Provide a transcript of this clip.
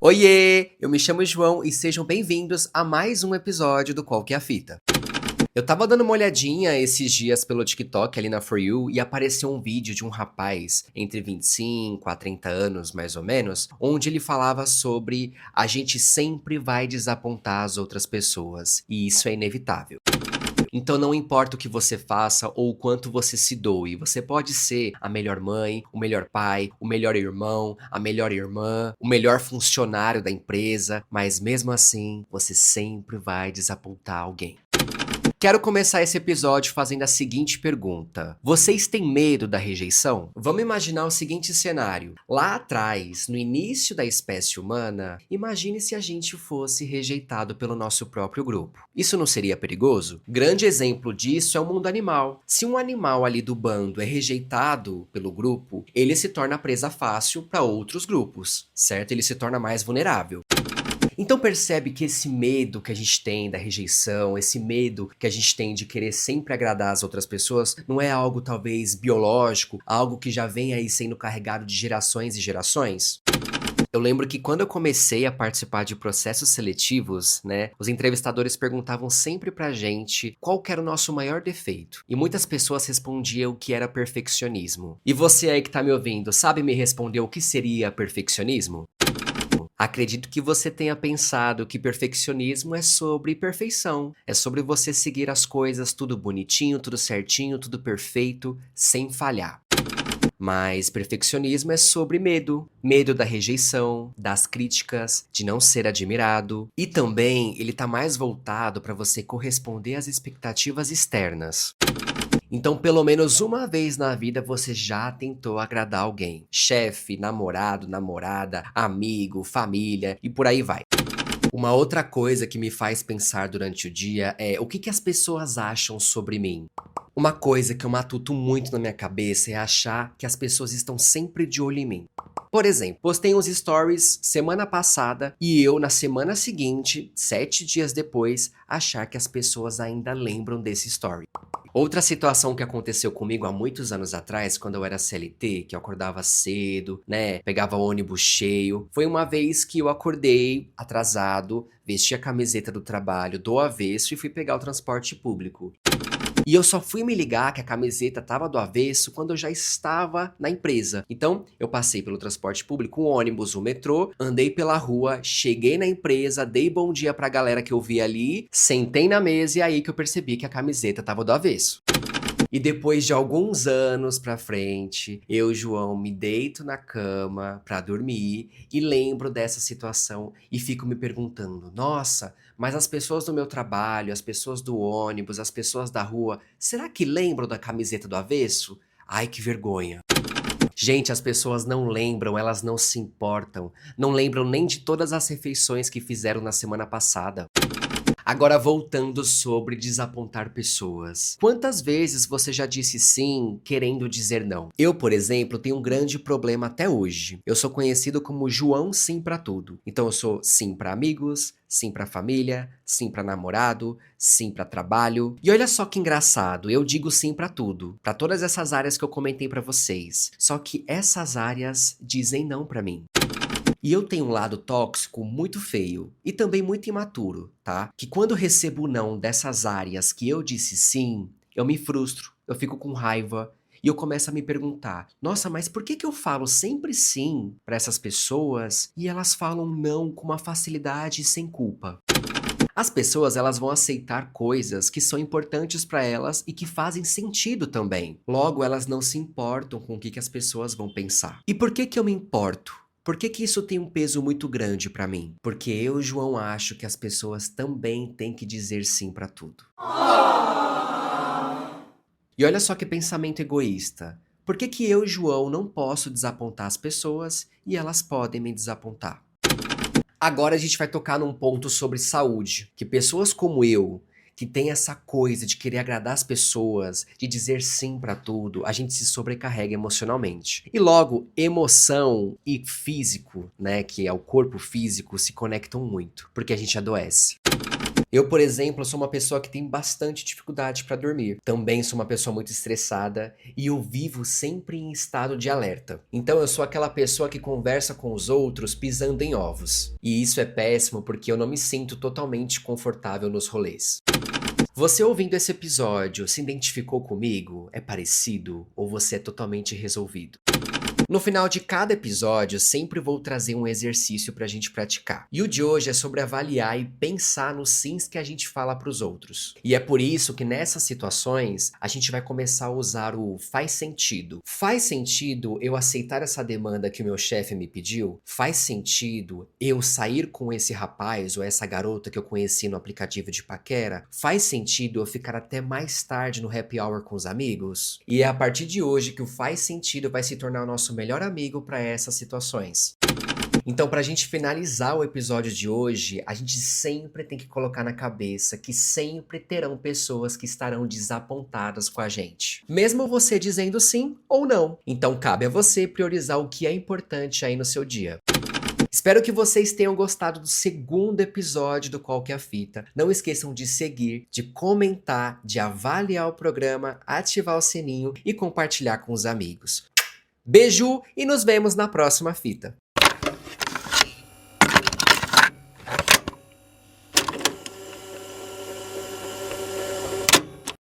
Oiê! Eu me chamo João e sejam bem-vindos a mais um episódio do Qual que é a Fita. Eu tava dando uma olhadinha esses dias pelo TikTok ali na For You e apareceu um vídeo de um rapaz entre 25 a 30 anos, mais ou menos, onde ele falava sobre a gente sempre vai desapontar as outras pessoas e isso é inevitável. Então não importa o que você faça ou o quanto você se doe, você pode ser a melhor mãe, o melhor pai, o melhor irmão, a melhor irmã, o melhor funcionário da empresa, mas mesmo assim você sempre vai desapontar alguém. Quero começar esse episódio fazendo a seguinte pergunta: vocês têm medo da rejeição? Vamos imaginar o seguinte cenário. Lá atrás, no início da espécie humana, imagine se a gente fosse rejeitado pelo nosso próprio grupo. Isso não seria perigoso? Grande exemplo disso é o mundo animal. Se um animal ali do bando é rejeitado pelo grupo, ele se torna presa fácil para outros grupos, certo? Ele se torna mais vulnerável. Então percebe que esse medo que a gente tem da rejeição, esse medo que a gente tem de querer sempre agradar as outras pessoas, não é algo talvez biológico, algo que já vem aí sendo carregado de gerações e gerações? Eu lembro que quando eu comecei a participar de processos seletivos, né, os entrevistadores perguntavam sempre pra gente qual que era o nosso maior defeito. E muitas pessoas respondiam que era perfeccionismo. E você aí que tá me ouvindo, sabe me responder o que seria perfeccionismo? Acredito que você tenha pensado que perfeccionismo é sobre perfeição. É sobre você seguir as coisas tudo bonitinho, tudo certinho, tudo perfeito, sem falhar. Mas perfeccionismo é sobre medo. Medo da rejeição, das críticas, de não ser admirado. E também ele tá mais voltado para você corresponder às expectativas externas. Então, pelo menos uma vez na vida você já tentou agradar alguém. Chefe, namorado, namorada, amigo, família e por aí vai. Uma outra coisa que me faz pensar durante o dia é o que as pessoas acham sobre mim. Uma coisa que eu matuto muito na minha cabeça é achar que as pessoas estão sempre de olho em mim. Por exemplo, postei uns stories semana passada e eu, na semana seguinte, 7 dias depois, achar que as pessoas ainda lembram desse story. Outra situação que aconteceu comigo há muitos anos atrás, quando eu era CLT, que eu acordava cedo, né, pegava ônibus cheio, foi uma vez que eu acordei atrasado, vesti a camiseta do trabalho do avesso e fui pegar o transporte público. E eu só fui me ligar que a camiseta estava do avesso quando eu já estava na empresa. Então, eu passei pelo transporte público, o ônibus, o metrô, andei pela rua, cheguei na empresa, dei bom dia pra galera que eu vi ali, sentei na mesa e aí que eu percebi que a camiseta estava do avesso. E depois de alguns anos pra frente, eu, João, me deito na cama pra dormir e lembro dessa situação e fico me perguntando: nossa, mas as pessoas do meu trabalho, as pessoas do ônibus, as pessoas da rua, será que lembram da camiseta do avesso? Ai, que vergonha. Gente, as pessoas não lembram, elas não se importam, não lembram nem de todas as refeições que fizeram na semana passada. Agora voltando sobre desapontar pessoas. Quantas vezes você já disse sim querendo dizer não? Eu, por exemplo, tenho um grande problema até hoje. Eu sou conhecido como João Sim pra tudo. Então eu sou sim pra amigos, sim pra família, sim pra namorado, sim pra trabalho. E olha só que engraçado, eu digo sim pra tudo, pra todas essas áreas que eu comentei pra vocês. Só que essas áreas dizem não pra mim. E eu tenho um lado tóxico muito feio e também muito imaturo, tá? Que quando recebo o não dessas áreas que eu disse sim, eu me frustro, eu fico com raiva e eu começo a me perguntar: nossa, mas por que que eu falo sempre sim para essas pessoas e elas falam não com uma facilidade e sem culpa? As pessoas, elas vão aceitar coisas que são importantes para elas e que fazem sentido também. Logo, elas não se importam com o que as pessoas vão pensar. E por que que eu me importo? Por que que isso tem um peso muito grande para mim? Porque eu, João, acho que as pessoas também têm que dizer sim para tudo. E olha só que pensamento egoísta. Por que que eu, João, não posso desapontar as pessoas e elas podem me desapontar? Agora a gente vai tocar num ponto sobre saúde, que pessoas como eu, que tem essa coisa de querer agradar as pessoas, de dizer sim pra tudo, a gente se sobrecarrega emocionalmente. E logo, emoção e físico, né, que é o corpo físico, se conectam muito, porque a gente adoece. Eu, por exemplo, sou uma pessoa que tem bastante dificuldade para dormir. Também sou uma pessoa muito estressada e eu vivo sempre em estado de alerta. Então eu sou aquela pessoa que conversa com os outros pisando em ovos. E isso é péssimo porque eu não me sinto totalmente confortável nos rolês. Você ouvindo esse episódio se identificou comigo? É parecido? Ou você é totalmente resolvido? No final de cada episódio, sempre vou trazer um exercício pra gente praticar. E o de hoje é sobre avaliar e pensar nos sims que a gente fala pros outros. E é por isso que nessas situações, a gente vai começar a usar o faz sentido. Faz sentido eu aceitar essa demanda que o meu chefe me pediu? Faz sentido eu sair com esse rapaz ou essa garota que eu conheci no aplicativo de paquera? Faz sentido eu ficar até mais tarde no happy hour com os amigos? E é a partir de hoje que o faz sentido vai se tornar o nosso melhor amigo para essas situações. Então, para a gente finalizar o episódio de hoje, a gente sempre tem que colocar na cabeça que sempre terão pessoas que estarão desapontadas com a gente. Mesmo você dizendo sim ou não. Então, cabe a você priorizar o que é importante aí no seu dia. Espero que vocês tenham gostado do segundo episódio do Qual que é a Fita. Não esqueçam de seguir, de comentar, de avaliar o programa, ativar o sininho e compartilhar com os amigos. Beijo e nos vemos na próxima fita.